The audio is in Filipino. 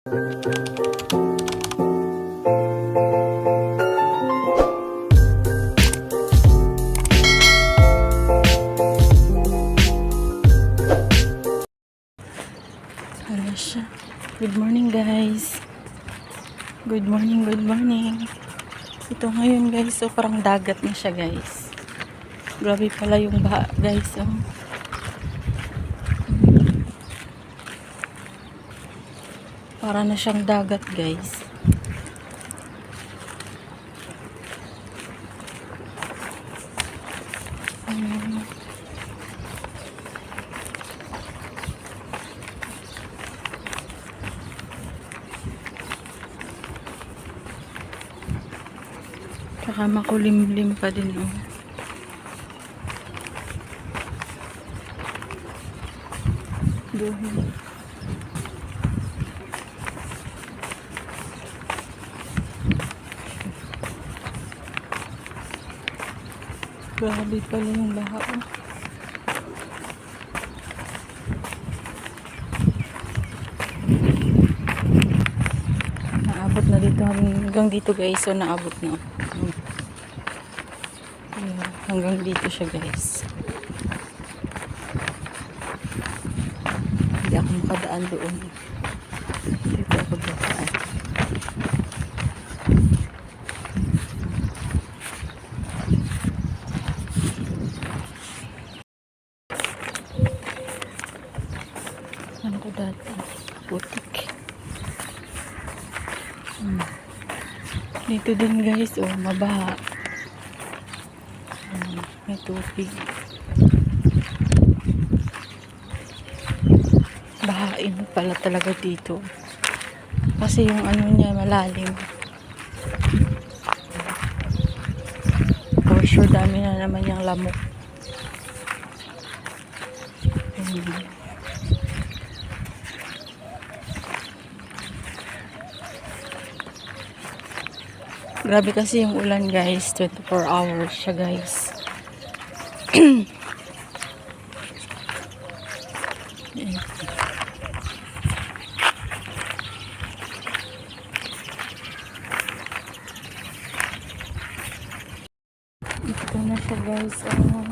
Hala siya. Good morning guys. Good morning, good morning. Ito ngayon guys, so parang dagat na siya guys. Grabe pala yung baha guys. Oh. Para na siyang dagat guys. Saka makulimlim pa din oh. Doon. Grabe pala yung baha oh. Naabot na dito hanggang dito guys, so naabot na. Hanggang dito siya guys. Hindi ako makadaan doon. Dito ako dadaan. Ano ko dati? Putik. Dito din guys, oh, mabaha. May tubig. Bahain pala talaga dito. Kasi yung ano niya malalim. For sure dami na naman yung lamok. Grabe kasi yung ulan guys, 24 hours siya guys. Ito na siya guys. Oh.